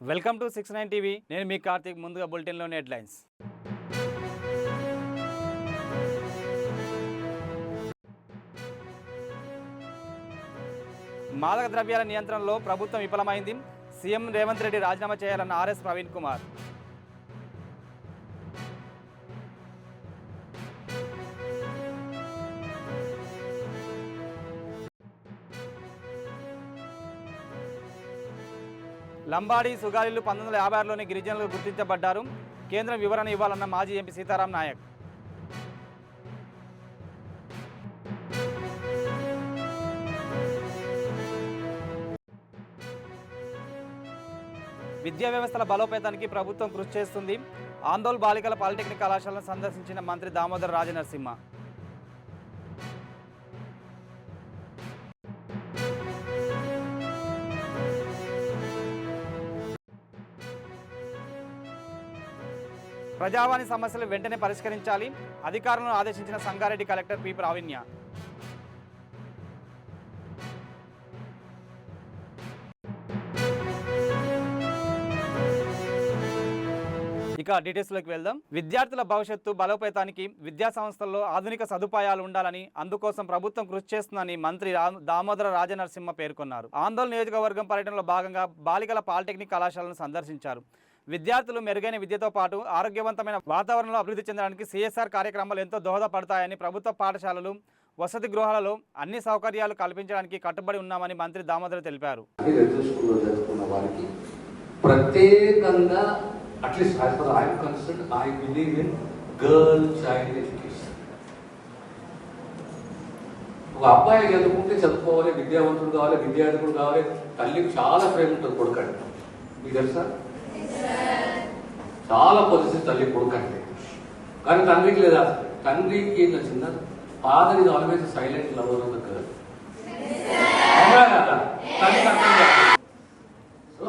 Welcome to 69 TV. నేను మీ కార్తీక్. ముందుగా బులెటిన్లోని headlines. మాదక ద్రవ్యాల నియంత్రణలో ప్రభుత్వం విఫలమైంది. సీఎం రేవంత్ రెడ్డి రాజీనామా చేయాలన్న ఆర్ఎస్ ప్రవీణ్ కుమార్. లంబాడి సుగాలీలు 1956లోని గిరిజనులు గుర్తించబడ్డారు. కేంద్రం వివరణ ఇవ్వాలన్న మాజీ ఎంపీ సీతారాం నాయక్. విద్యా వ్యవస్థల బలోపేతానికి ప్రభుత్వం కృషి చేస్తుంది. ఆందోళన బాలికల పాలిటెక్నిక్ కళాశాలను సందర్శించిన మంత్రి దామోదర్ రాజనరసింహ. ప్రజావాణి సమస్యలు వెంటనే పరిష్కరించాలి. అధికారులను ఆదేశించిన సంగారెడ్డి కలెక్టర్ పి ప్రావీణ్య. ఇక డీటెయిల్స్లోకి వెళ్దాం. విద్యార్థుల భవిష్యత్తు బలోపేతానికి విద్యా సంస్థల్లో ఆధునిక సదుపాయాలు ఉండాలని, అందుకోసం ప్రభుత్వం కృషి చేస్తుందని మంత్రి దామోదర రాజనరసింహ పేర్కొన్నారు. ఆందోళన నియోజకవర్గం పర్యటనలో భాగంగా బాలికల పాలిటెక్నిక్ కళాశాలను సందర్శించారు. విద్యార్థులు మెరుగైన విద్యతో పాటు ఆరోగ్యవంతమైన వాతావరణంలో అభివృద్ధి చెందడానికి సిఎస్ఆర్ కార్యక్రమాలు ఎంతో దోహదపడతాయని, ప్రభుత్వ పాఠశాలలు, వసతి గృహాలలో అన్ని సౌకర్యాలు కల్పించడానికి కట్టుబడి ఉన్నామని మంత్రి దామోదర్ తెలిపారు. ప్రత్యేకంగా at least as for I am concerned I believe in girl child education. ఒక అబ్బాయి చదువుకుంటే చదువుకోవాలి, విద్యావంతుడు కావాలి, విద్యార్థులు కావాలి. తల్లికి చాలా ప్రేమ ఉంటుంది కొడుకంటే. మీకు తెలుసా? చాలా పొజిషన్ తల్లి కొడుకంటే. కానీ తండ్రికి లేదా? తండ్రికి ఏం నచ్చిందా? Father is always silent lover of the girl. తల్లికి అర్థం కాదు. సో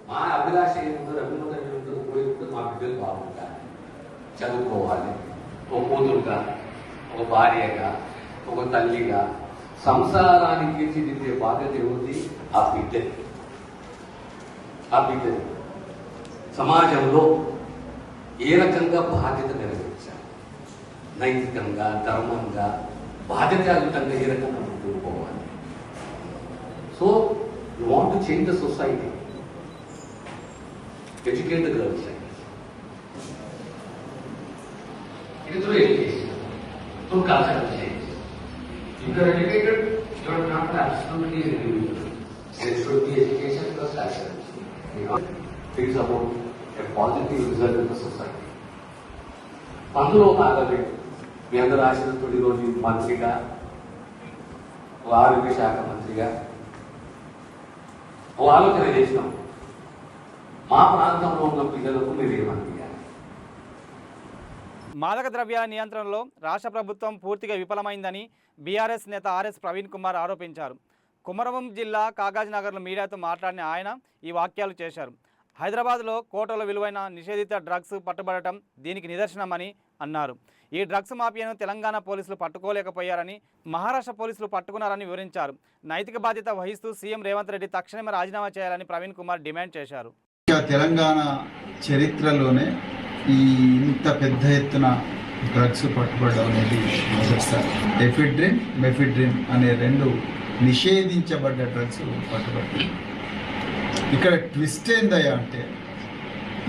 మా అభిలాష ఏముంటుంది, అభిమతం ఏముంటుంది, కోరుకుంటుంది మా బిడ్డలు బాగుంటారు, చదువుకోవాలి. ఒక కూతురుగా, ఒక భార్యగా, ఒక తల్లిగా సంసారాన్ని తీర్చిదిద్దే బాధ్యత ఏముంది? ఆ బిడ్డది. సమాజంలో ఏ రకంగా బాధ్యత నెరవేర్చాలి, నైతికంగా, ధర్మంగా, బాధ్యతాయుతంగా ఏ రకంగా ముందుకు పోవాలి. So you want to change the society, educate the girls. ఇది through education, through cultural change. If you are educated, you are not absolutely an individual. There should be education plus culture. Things about a positive result in the society. అందులో భాగమే మీ అందరూ ఆశిస్తున్న ఈరోజు మంత్రిగా, ఆరోగ్య శాఖ మంత్రిగా ఓ ఆలోచన చేసినాం. మా ప్రాంతంలో ఉన్న పిల్లలకు మీరు ఏమనిపించాలి? మాదక ద్రవ్యాల నియంత్రణలో రాష్ట్ర ప్రభుత్వం పూర్తిగా విఫలమైందని బీఆర్ఎస్ నేత ఆర్ఎస్ ప్రవీణ్ కుమార్ ఆరోపించారు. కుమరవం జిల్లా కాగజ్ నగర్లో మీడియాతో మాట్లాడిన ఆయన ఈ వాక్యాలు చేశారు. హైదరాబాద్లో కోట్ల విలువైన నిషేధిత డ్రగ్స్ పట్టుబడటం దీనికి నిదర్శనమని అన్నారు. ఈ డ్రగ్స్ మాఫియాను తెలంగాణ పోలీసులు పట్టుకోలేకపోయారని, మహారాష్ట్ర పోలీసులు పట్టుకున్నారని వివరించారు. నైతిక బాధ్యత వహిస్తూ సీఎం రేవంత్ రెడ్డి తక్షణమే రాజీనామా చేయాలని ప్రవీణ్ కుమార్ డిమాండ్ చేశారు. తెలంగాణ చరిత్రలోనే ఈ ఇంత పెద్ద ఎత్తున డ్రగ్స్ పట్టుబడడం అనేది మొదటిసారి. ఎఫిడ్రిన్, మెఫిడ్రిన్ అనే రెండు నిషేధించబడ్డ డ్రగ్స్ పట్టుబడ్డాయి. ఇక్కడ ట్విస్ట్ ఏందయ్యా అంటే,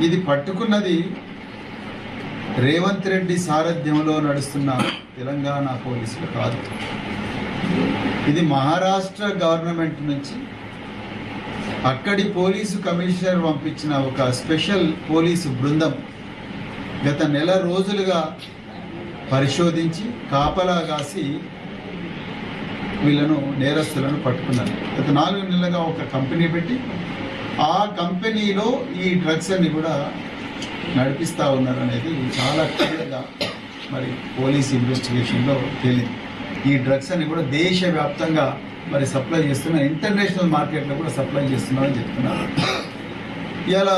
ఇది పట్టుకున్నది రేవంత్ రెడ్డి సారథ్యంలో నడుస్తున్న తెలంగాణ పోలీసులు కాదు. ఇది మహారాష్ట్ర గవర్నమెంట్ నుంచి అక్కడి పోలీసు కమిషనర్ పంపించిన ఒక స్పెషల్ పోలీసు బృందం గత నెల రోజులుగా పరిశోధించి కాపలా కాసి వీళ్ళను, నేరస్తులను పట్టుకున్నారు. గత 4 నెలలుగా ఒక కంపెనీ పెట్టి ఆ కంపెనీలో ఈ డ్రగ్స్ అన్ని కూడా నడిపిస్తూ ఉన్నారు అనేది చాలా క్లియర్గా మరి పోలీస్ ఇన్వెస్టిగేషన్లో తేలింది. ఈ డ్రగ్స్ అన్ని కూడా దేశవ్యాప్తంగా మరి సప్లై చేస్తున్నారు, ఇంటర్నేషనల్ మార్కెట్లో కూడా సప్లై చేస్తున్నారని చెప్తున్నారు. ఇలా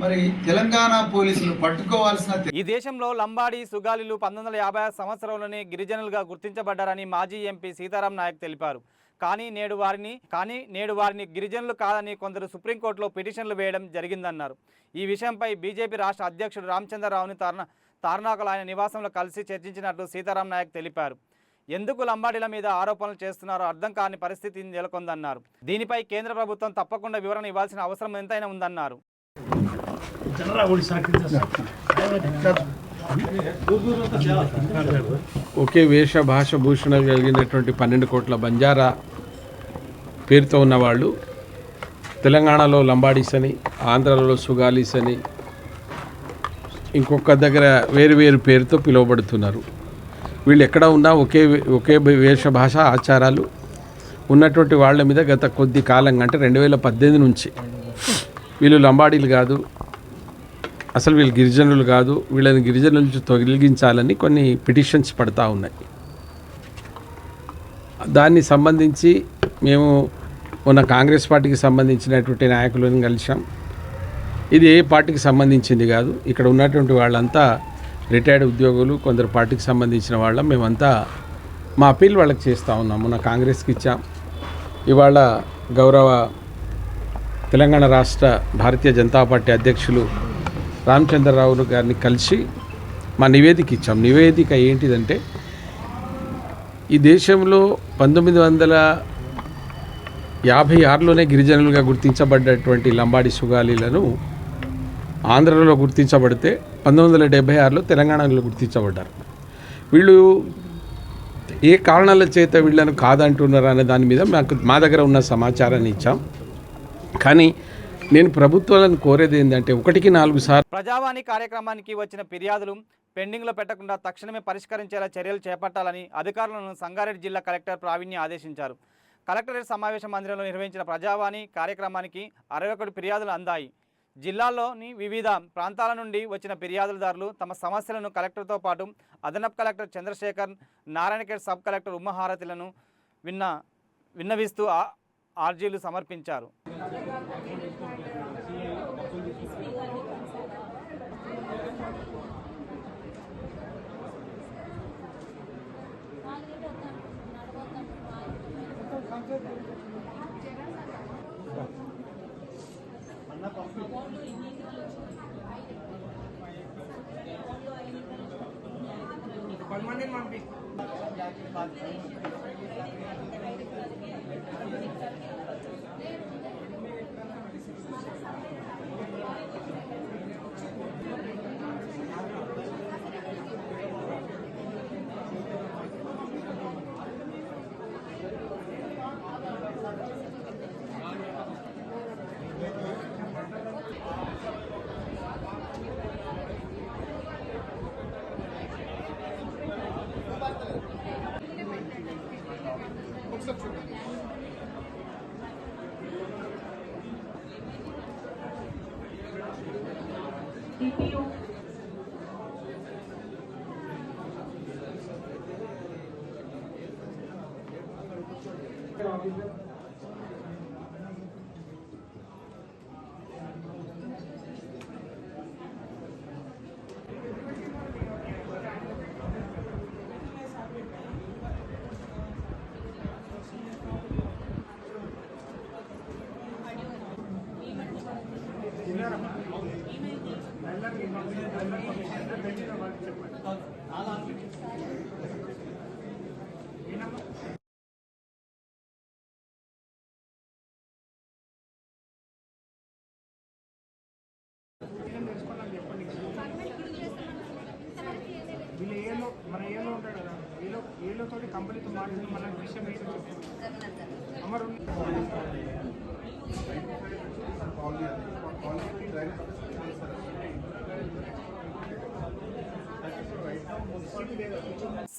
మరి తెలంగాణ పోలీసులు పట్టుకోవాల్సిన ఈ దేశంలో లంబాడి సుగాలీలు 1950 సంవత్సరంలోనే గిరిజనులుగా గుర్తించబడ్డారని మాజీ ఎంపీ సీతారాం నాయక్ తెలిపారు. కానీ నేడు వారిని గిరిజనులు కాదని కొందరు సుప్రీంకోర్టులో పిటిషన్లు వేయడం జరిగిందన్నారు. ఈ విషయంపై బీజేపీ రాష్ట్ర అధ్యక్షుడు రామచంద్రరావుని తార్నాకలో ఆయన నివాసంలో కలిసి చర్చించినట్లు సీతారాం నాయక్ తెలిపారు. ఎందుకు లంబాడీల మీద ఆరోపణలు చేస్తున్నారో అర్థం కాని పరిస్థితి నెలకొందన్నారు. దీనిపై కేంద్ర ప్రభుత్వం తప్పకుండా వివరణ ఇవ్వాల్సిన అవసరం ఎంతైనా ఉందన్నారు. ఒకే వేష భాష భూషణ కలిగినటువంటి 12 కోట్ల బంజారా పేరుతో ఉన్నవాళ్ళు తెలంగాణలో లంబాడీస్ అని, ఆంధ్రాలో సుగాలీస్ అని, ఇంకొక దగ్గర వేరు వేరు పేరుతో పిలువబడుతున్నారు. వీళ్ళు ఎక్కడ ఉన్నా ఒకే వేష భాష ఆచారాలు ఉన్నటువంటి వాళ్ళ మీద గత కొద్ది కాలంగా అంటే 2018 నుంచి వీళ్ళు లంబాడీలు కాదు, అసలు వీళ్ళు గిరిజనులు కాదు, వీళ్ళని గిరిజనుల నుంచి తొలగించాలని కొన్ని పిటిషన్స్ పడతా ఉన్నాయి. దాన్ని సంబంధించి మేము మొన్న కాంగ్రెస్ పార్టీకి సంబంధించినటువంటి నాయకులను కలిసాం. ఇది ఏ పార్టీకి సంబంధించింది కాదు, ఇక్కడ ఉన్నటువంటి వాళ్ళంతా రిటైర్డ్ ఉద్యోగులు, కొందరు పార్టీకి సంబంధించిన వాళ్ళం. మేమంతా మా అప్పీల్ వాళ్ళకి చేస్తూ ఉన్నాం. మొన్న కాంగ్రెస్కి ఇచ్చాం. ఇవాళ గౌరవ తెలంగాణ రాష్ట్ర భారతీయ జనతా పార్టీ అధ్యక్షులు రామచంద్రరావు గారిని కలిసి మా నివేదిక ఇచ్చాం. నివేదిక ఏంటిదంటే, ఈ దేశంలో 1956లోనే గిరిజనులుగా గుర్తించబడ్డటువంటి లంబాడి సుగాలీలను ఆంధ్రలో గుర్తించబడితే 1976లో తెలంగాణలో గుర్తించబడ్డారు. వీళ్ళు ఏ కారణాల చేత వీళ్ళను కాదంటున్నారు అనే దాని మీద మా దగ్గర ఉన్న సమాచారాన్ని ఇచ్చాం. కానీ నేను ప్రభుత్వాలను కోరేది ఏంటంటే 1కి 4 సార్లు ప్రజావాణి కార్యక్రమానికి వచ్చిన ఫిర్యాదులు పెండింగ్లో పెట్టకుండా తక్షణమే పరిష్కరించేలా చర్యలు చేపట్టాలని అధికారులను సంగారెడ్డి జిల్లా కలెక్టర్ ప్రావీణ్య ఆదేశించారు. కలెక్టరేట్ సమావేశ మందిరంలో నిర్వహించిన ప్రజావాణి కార్యక్రమానికి 61 ఫిర్యాదులు అందాయి. జిల్లాలోని వివిధ ప్రాంతాల నుండి వచ్చిన ఫిర్యాదుదారులు తమ సమస్యలను కలెక్టర్తో పాటు అదనపు collector Chandrashekar, Narayankhed sub collector ఉమాహారతిలను విన్నవిస్తూ ఆర్జీలు సమర్పించారు. వీళ్ళు ఏలో మన ఏలో ఉంటాడు కదా, ఏలోతో కంపెనీతో మాట్లాడి మన విషయం ఏంటో అమరు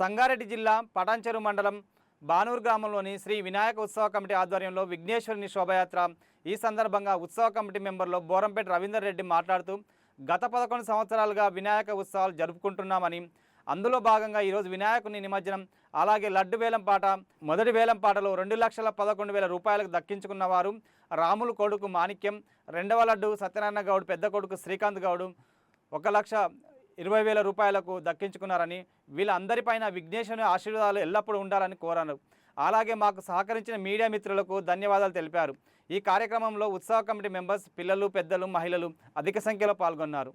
సంగారెడ్డి జిల్లా పటాన్చెరు మండలం బానూరు గ్రామంలోని శ్రీ వినాయక ఉత్సవ కమిటీ ఆధ్వర్యంలో విఘ్నేశ్వరుని శోభయాత్ర. ఈ సందర్భంగా ఉత్సవ కమిటీ మెంబర్లు బోరంపేట రవీందర్ రెడ్డి మాట్లాడుతూ గత 11 సంవత్సరాలుగా వినాయక ఉత్సవాలు జరుపుకుంటున్నామని, అందులో భాగంగా ఈరోజు వినాయకుని నిమజ్జనం, అలాగే లడ్డు వేలంపాట, మొదటి వేలంపాటలో 2,11,000 రూపాయలకు దక్కించుకున్నవారు రాములు కొడుకు మాణిక్యం, రెండవ లడ్డు సత్యనారాయణ గౌడ్ పెద్ద కొడుకు శ్రీకాంత్ గౌడ్ 1,20,000 రూపాయలకు దక్కించుకున్నారని, వీళ్ళందరిపైన విఘ్నేశ్వరుని ఆశీర్వాదాలు ఎల్లప్పుడూ ఉండాలని కోరారు. అలాగే మాకు సహకరించిన మీడియా మిత్రులకు ధన్యవాదాలు తెలిపారు. ఈ కార్యక్రమంలో ఉత్సవ కమిటీ మెంబర్స్, పిల్లలు, పెద్దలు, మహిళలు అధిక సంఖ్యలో పాల్గొన్నారు.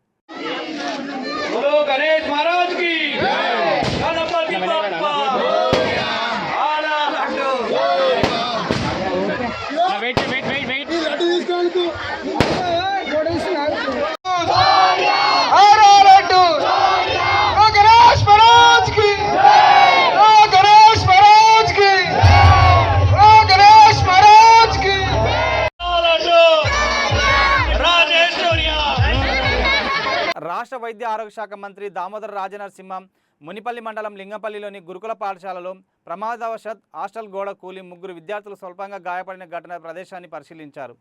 రాష్ట్ర వైద్య ఆరోగ్య శాఖ మంత్రి దామోదర రాజనరసింహ మునిపల్లి మండలం లింగంపల్లిలోని గురుకుల పాఠశాలలో ప్రమాదవశాత్ హాస్టల్ గోడ కూలి 3 విద్యార్థులు స్వల్పంగా గాయపడిన ఘటన ప్రదేశాన్ని పరిశీలించారు.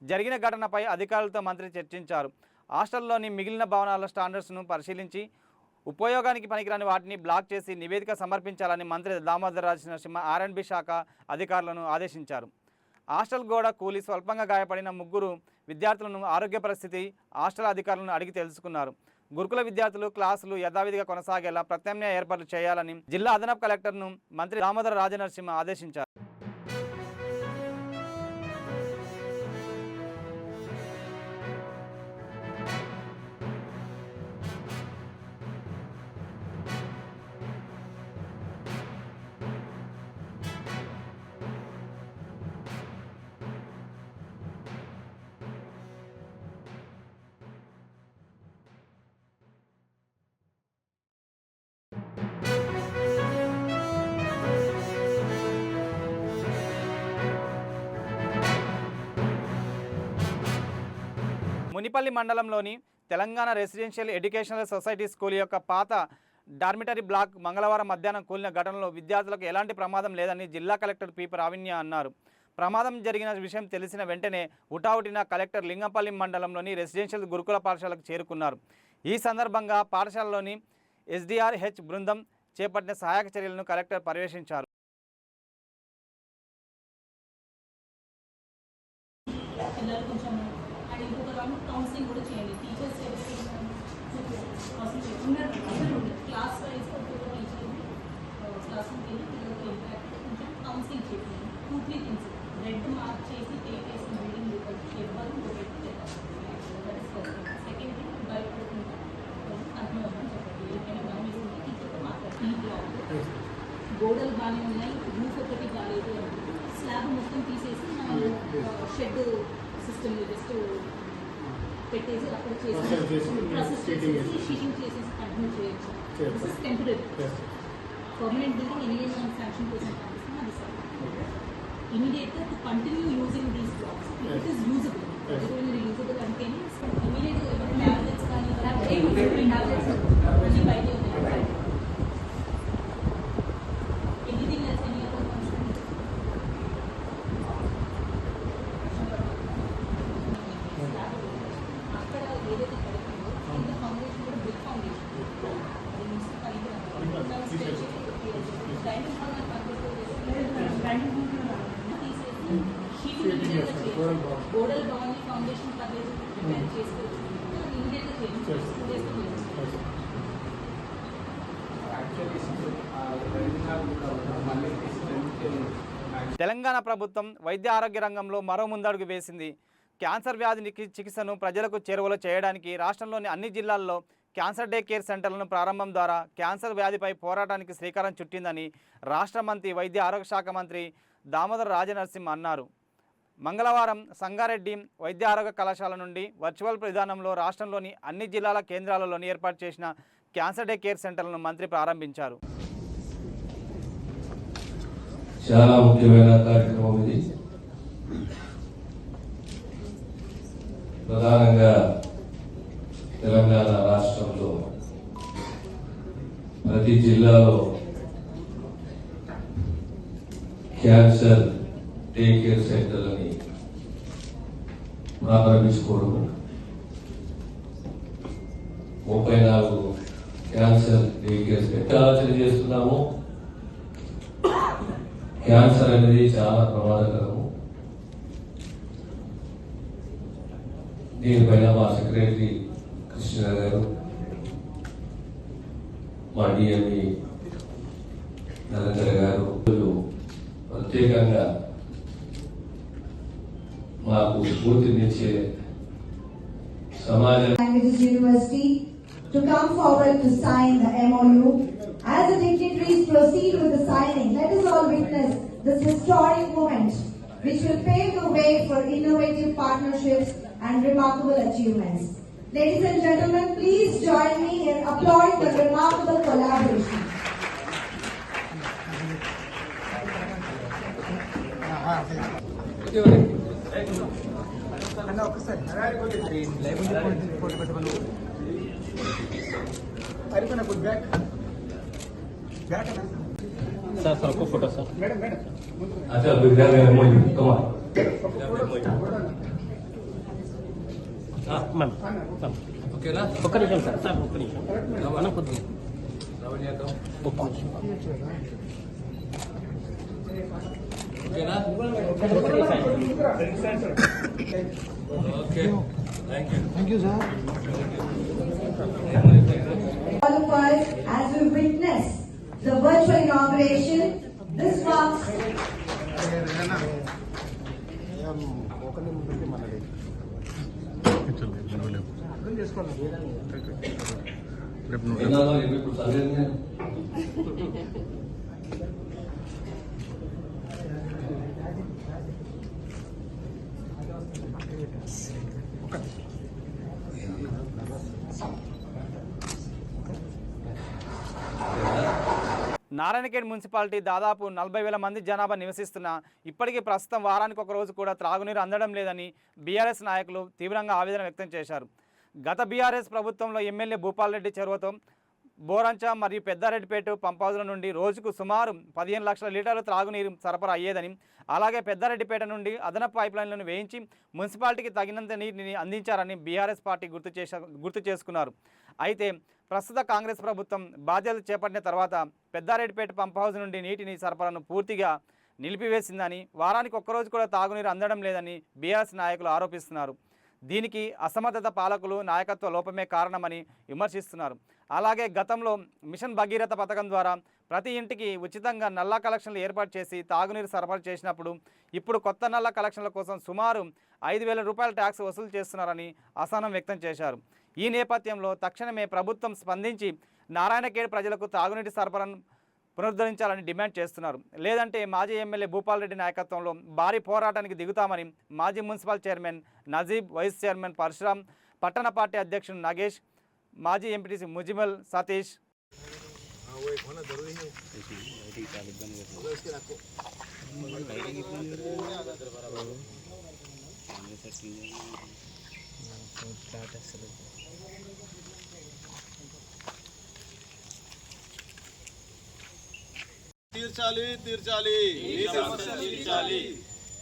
జరిగిన ఘటనపై అధికారులతో మంత్రి చర్చించారు. హాస్టల్లోని మిగిలిన భవనాల స్టాండర్డ్స్ను పరిశీలించి ఉపయోగానికి పనికిరాని వాటిని బ్లాక్ చేసి నివేదిక సమర్పించాలని మంత్రి దామోదర రాజనరసింహ R&B శాఖ అధికారులను ఆదేశించారు. హాస్టల్ గోడ కూలి స్వల్పంగా గాయపడిన 3 విద్యార్థులను ఆరోగ్య పరిస్థితి హాస్టల్ అధికారులను అడిగి తెలుసుకున్నారు. గురుకుల విద్యార్థులు క్లాసులు యథావిధిగా కొనసాగేలా ప్రత్యామ్నాయ ఏర్పాట్లు చేయాలని జిల్లా అదనపు కలెక్టర్ను మంత్రి దామోదర రాజనరసింహ ఆదేశించారు. మునిపల్లి మండలంలోని Telangana residential educational society school యొక్క పాత డార్మిటరీ బ్లాక్ మంగళవారం మధ్యాహ్నం కూలిన ఘటనలో విద్యార్థులకు ఎలాంటి ప్రమాదం లేదని జిల్లా కలెక్టర్ పి. ప్రావీణ్య అన్నారు. ప్రమాదం జరిగిన విషయం తెలిసిన వెంటనే హుటాహుటిన కలెక్టర్ లింగంపల్లి మండలంలోని రెసిడెన్షియల్ గురుకుల పాఠశాలకు చేరుకున్నారు. ఈ సందర్భంగా పాఠశాలలోని SDRH బృందం చేపట్టిన సహాయక చర్యలను కలెక్టర్ పర్యవేక్షించారు. కౌన్సిలింగ్ కూడా చేయండి. టీచర్స్ క్లాస్ వైజ్ క్లాస్ పిల్లలకి ఇంపాక్ట్ కొంచెం కౌన్సిలింగ్ చేయండి. 2-3 థింగ్స్ రెడ్ మార్క్ చేసి టేక్ వేసిన బిల్డింగ్ ఎవరు సెకండ్ థింగ్ భయపడుతుంటే అర్థమవుతుందని చెప్పండి. ఏమైనా గమనిస్తుంటే టీచర్తో మాట్లాడి ఈ బ్లాక్ గోడలు బాగానే ఉన్నాయి, రూఫ్ ఒకటి బాగాలేదు, స్లాబ్ మొత్తం తీసేసి మనం షెడ్ సిస్టమ్ జస్ట్ పెట్టేసి అక్కడ చేసి ప్రాసెస్ చేసేసి షీటింగ్ చేసేసి కంటిన్యూ చేయొచ్చు. This is temporary. Permanent building ఎన్ని మనం శాంక్షన్ కోసం పంపిస్తాం అది సార్ ఇమీడియట్గా to continue using these blocks it is usable. Usable అంటేనే ఇమీడియట్గా ట్యాబ్లెట్స్ కానీ ట్యాబ్లెట్స్ అన్ని బయట ఉన్నాయి. ఎనీథింగ్ ఎల్స్ ఎనీ అదర్ అక్కడ ఏదైతే కడుతుందో కింద ఫౌండేషన్ కూడా బిగ్ ఫౌండేషన్ అది మిక్స్ పైకి డైనింగ్ హాల్ తీసేసి షీటింగ్ ఇమీడియట్గా చేయాలి. గోడలు బాగుంది, ఫౌండేషన్ పర్లేదు, రిపేర్ చేసుకోవచ్చు. అది ఇమీడియట్గా చేయాలి. తెలంగాణ ప్రభుత్వం వైద్య ఆరోగ్య రంగంలో మరో ముందడుగు వేసింది. క్యాన్సర్ వ్యాధి చికిత్సను ప్రజలకు చేరువలో చేయడానికి రాష్ట్రంలోని అన్ని జిల్లాల్లో క్యాన్సర్ డే కేర్ సెంటర్లను ప్రారంభం ద్వారా క్యాన్సర్ వ్యాధిపై పోరాటానికి శ్రీకారం చుట్టిందని రాష్ట్ర మంత్రి వైద్య ఆరోగ్య శాఖ మంత్రి దామోదర రాజనరసింహ అన్నారు. మంగళవారం సంగారెడ్డి వైద్య ఆరోగ్య కళాశాల నుండి వర్చువల్ విధానంలో రాష్ట్రంలోని అన్ని జిల్లాల కేంద్రాలలోని ఏర్పాటు చేసిన క్యాన్సర్ డే కేర్ సెంటర్లను మంత్రి ప్రారంభించారు. చాలా ముఖ్యమైన కార్యక్రమం ఇది. ప్రధానంగా తెలంగాణ రాష్ట్రంలో ప్రతి జిల్లాలో క్యాన్సర్ డే కేర్ సెంటర్లని ప్రారంభించుకోవడము, 34 క్యాన్సర్ డే కేర్ సెంటర్ ఆలోచన చేస్తున్నాము. క్యాన్సర్ అనేది చాలా ప్రమాదకరము. దీనిపైన మా సెక్రటరీ కృష్ణ గారు, మా డిఎంఈ నరేంద్ర గారు ప్రత్యేకంగా మాకు స్ఫూర్తినిచ్చే సమాజ Languages University to come forward to sign the MOU. As the dignitaries proceed with the signing, let us all witness this historic moment which will pave the way for innovative partnerships and remarkable achievements. Ladies and gentlemen, please join me in applauding the remarkable collaboration. అన్న ఒకసారి photo పెట్టమను అరిపన good back back అన్న sir ఒక photo sir. Madam madam అచ్చా విగ్రహం కమా ఓకేనా? ఒక్క నిమిషం sir. Sir ఒక్క నిమిషం అన్న కొద్దిగా ఒక్క నిమిషం. ఓకేనా? Okay, thank you. All of us, as we witness the virtual inauguration, this marks ఇప్పుడు చదివేది నారాయణఖేడ్ మున్సిపాలిటీ దాదాపు 40,000 మంది జనాభా నివసిస్తున్నా ఇప్పటికీ ప్రస్తుతం వారానికి ఒక రోజు కూడా త్రాగునీరు అందడం లేదని బీఆర్ఎస్ నాయకులు తీవ్రంగా ఆవేదన వ్యక్తం చేశారు. గత బీఆర్ఎస్ ప్రభుత్వంలో ఎమ్మెల్యే భూపాల్ రెడ్డి చొరవతో బోరంచ మరియు పెద్దారెడ్డిపేట పంప్ హౌజ్ల నుండి రోజుకు సుమారు 15 లక్షల లీటర్ల త్రాగునీరు సరఫరా అయ్యేదని, అలాగే పెద్దారెడ్డిపేట నుండి అదనపు పైప్లైన్లను వేయించి మున్సిపాలిటీకి తగినంత నీటిని అందించారని బీఆర్ఎస్ పార్టీ గుర్తు చేసుకున్నారు. అయితే ప్రస్తుత కాంగ్రెస్ ప్రభుత్వం బాధ్యతలు చేపట్టిన తర్వాత పెద్దారెడ్డిపేట పంప్ హౌజ్ నుండి నీటిని సరఫరాను పూర్తిగా నిలిపివేసిందని, వారానికి ఒక్కరోజు కూడా తాగునీరు అందడం లేదని బీఆర్ఎస్ నాయకులు ఆరోపిస్తున్నారు. దీనికి అసమర్థత పాలకులు నాయకత్వ లోపమే కారణమని విమర్శిస్తున్నారు. అలాగే గతంలో మిషన్ భగీరథ పథకం ద్వారా ప్రతి ఇంటికి ఉచితంగా నల్లా కలెక్షన్లు ఏర్పాటు చేసి తాగునీరు సరఫరా చేసినప్పుడు ఇప్పుడు కొత్త నల్లా కలెక్షన్ల కోసం సుమారు 5,000 రూపాయల ట్యాక్స్ వసూలు చేస్తున్నారని అసహనం వ్యక్తం చేశారు. ఈ నేపథ్యంలో తక్షణమే ప్రభుత్వం స్పందించి నారాయణఖేడ్ ప్రజలకు తాగునీటి సరఫరాను పునరుద్ధరించాలని డిమాండ్ చేస్తున్నారు. లేదంటే మాజీ ఎమ్మెల్యే భూపాల్ రెడ్డి నాయకత్వంలో భారీ పోరాటానికి దిగుతామని మాజీ municipal chairman Najeeb, vice chairman Parashuram, పట్టణ పార్టీ అధ్యక్షుడు నాగేష్, మాజీ ఎంపీటీసీ ముజిమల్ సతీష్ తీర్చాలి తీర్చాలి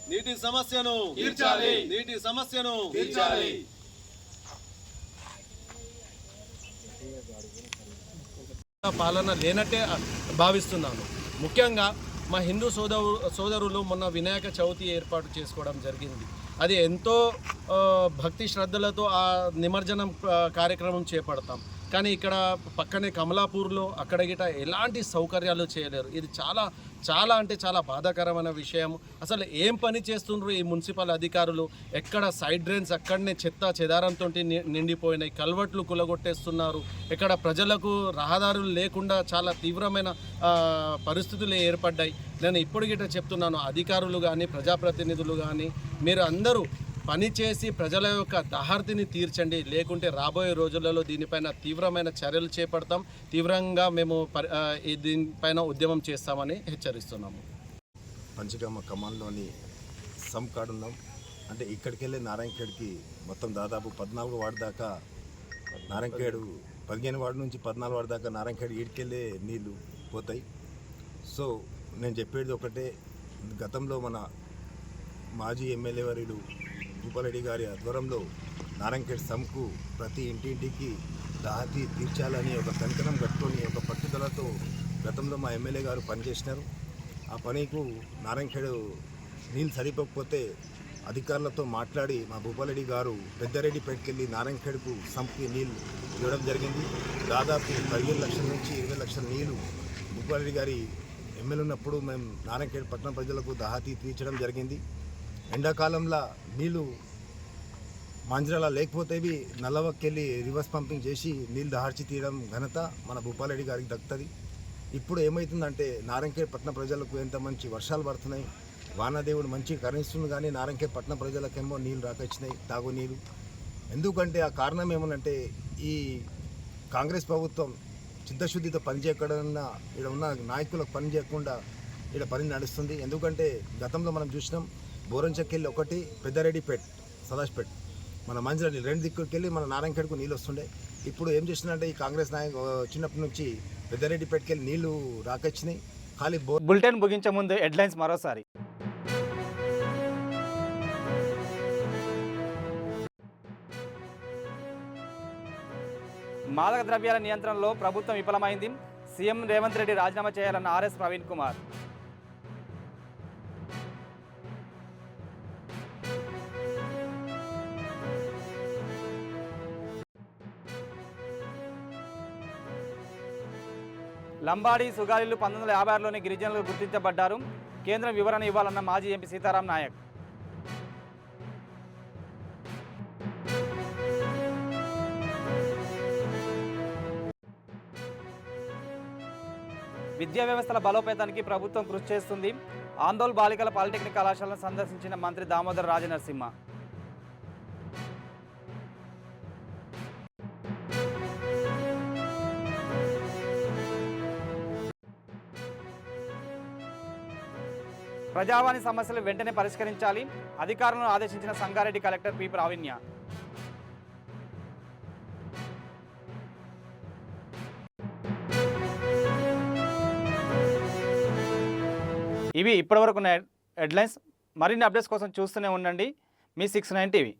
నీటి సమస్యను తీర్చాలి, నీటి సమస్యను తీర్చాలి. పాలన లేనట్టే భావిస్తున్నాను. ముఖ్యంగా మా హిందూ సోదరులు మొన్న వినాయక చవితి ఏర్పాటు చేసుకోవడం జరిగింది. అది ఎంతో భక్తి శ్రద్ధలతో ఆ నిమజ్జనం కార్యక్రమం చేపడతాం. కానీ ఇక్కడ పక్కనే కమలాపూర్లో అక్కడ గిట ఎలాంటి సౌకర్యాలు చేయలేరు. ఇది చాలా చాలా అంటే చాలా బాధాకరమైన విషయం. అసలు ఏం పని చేస్తుండ్రు ఈ మున్సిపల్ అధికారులు? ఎక్కడ సైడ్ డ్రైన్స్ అక్కడనే చెత్త చెదారంతో నిండిపోయినాయి, కల్వర్ట్లు కులగొట్టేస్తున్నారు. ఇక్కడ ప్రజలకు రహదారులు లేకుండా చాలా తీవ్రమైన పరిస్థితులు ఏర్పడ్డాయి. నేను ఇప్పుడు గిట చెప్తున్నాను, అధికారులు కానీ ప్రజాప్రతినిధులు కానీ మీరు అందరూ పనిచేసి ప్రజల యొక్క దాహార్తిని తీర్చండి. లేకుంటే రాబోయే రోజులలో దీనిపైన తీవ్రమైన చర్యలు చేపడతాం. తీవ్రంగా మేము దీనిపైన ఉద్యమం చేస్తామని హెచ్చరిస్తున్నాము. పంచగమ్మ కమాన్లోని సమ్ కార్డు ఉన్నాం. అంటే ఇక్కడికి వెళ్ళి నారాయణఖేడ్కి మొత్తం దాదాపు 14 వార్డు దాకా నారాయణఖేడు 15 వార్డు నుంచి 14 వార్డు దాకా నారాయణఖేడ్ ఈడికెళ్ళే నీళ్లు పోతాయి. సో నేను చెప్పేది ఒకటే, గతంలో మన మాజీ ఎమ్మెల్యే వర్యులు భూపాల్ రెడ్డి గారి ఆధ్వర్యంలో నారాయణఖేడ్ సమ్కు ప్రతి ఇంటింటికి దాహతి తీర్చాలని ఒక కంకణం కట్టుకొని ఒక పట్టుదలతో గతంలో మా ఎమ్మెల్యే గారు పనిచేసినారు. ఆ పనికి నారాయణఖేడ్ నీళ్ళు సరిపోకపోతే అధికారులతో మాట్లాడి మా భూపాల్ రెడ్డి గారు పెద్దారెడ్డిపేటకెళ్ళి నారాయణఖేడ్కు సంప్కి నీళ్ళు ఇవ్వడం జరిగింది. దాదాపు 15 లక్షల నుంచి 20 లక్షల నీళ్ళు భూపాల్ రెడ్డి గారి ఎమ్మెల్యే ఉన్నప్పుడు మేము నారాయణఖేడ్ పట్టణ ప్రజలకు దాహాతి తీర్చడం జరిగింది. ఎండాకాలంలో నీళ్లు మాంజరాల లేకపోతేవి నల్లవకెళ్ళి రివర్స్ పంపింగ్ చేసి నీళ్ళు దార్చి తీయడం ఘనత మన భూపాలరెడ్డి గారికి దక్కుతుంది. ఇప్పుడు ఏమవుతుందంటే నారాయణఖేడ్ పట్టణ ప్రజలకు ఎంత మంచి వర్షాలు పడుతున్నాయి, వానాదేవుడు మంచి కరుణిస్తుంది, కానీ నారాయణఖేడ్ పట్టణ ప్రజలకేమో నీళ్ళు రాకొచ్చినాయి, తాగునీరు. ఎందుకంటే ఆ కారణం ఏమనంటే ఈ కాంగ్రెస్ ప్రభుత్వం చిత్తశుద్ధితో పనిచేయకుండా ఇక్కడ ఉన్న నాయకులకు పని చేయకుండా ఇక్కడ పని నడుస్తుంది. ఎందుకంటే గతంలో మనం చూసినాం బోరంచకెళ్ళి ఒకటి పెద్దారెడ్డిపేట్ సదాజ్పేట్ మన మంచిగా రెండు దిక్కులకి వెళ్ళి మన నారాయణఖేడ్కు నీళ్ళు వస్తుండే. ఇప్పుడు ఏం చేస్తుందంటే ఈ కాంగ్రెస్ నాయకు వచ్చినప్పటి నుంచి పెద్దారెడ్డిపేటకి వెళ్ళి నీళ్లు రాకొచ్చినాయి. ఖాళీ బులెటిన్ ముగించే ముందు హెడ్లైన్స్ మరోసారి. మాదక ద్రవ్యాల నియంత్రణలో ప్రభుత్వం విఫలమైంది. సీఎం రేవంత్ రెడ్డి రాజీనామా చేయాలన్న ఆర్ఎస్ ప్రవీణ్ కుమార్. లంబాడి సుగాలిలు 1956లోని గిరిజనులు గుర్తించబడ్డారు. కేంద్రం వివరణ ఇవ్వాలన్న మాజీ ఎంపీ సీతారాం నాయక్. విద్యా వ్యవస్థల బలోపేతానికి ప్రభుత్వం కృషి చేస్తుంది. ఆందోళన బాలికల పాలిటెక్నిక్ కళాశాలను సందర్శించిన మంత్రి దామోదర రాజనరసింహ. ప్రజావాణి సమస్యలు వెంటనే పరిష్కరించాలి. అధికారులను ఆదేశించిన సంగారెడ్డి కలెక్టర్ పి ప్రావీణ్య. ఇవి ఇప్పటివరకు హెడ్లైన్స్. మరిన్ని అప్డేట్స్ కోసం చూస్తూనే ఉండండి మీ 6 9 టీవీ.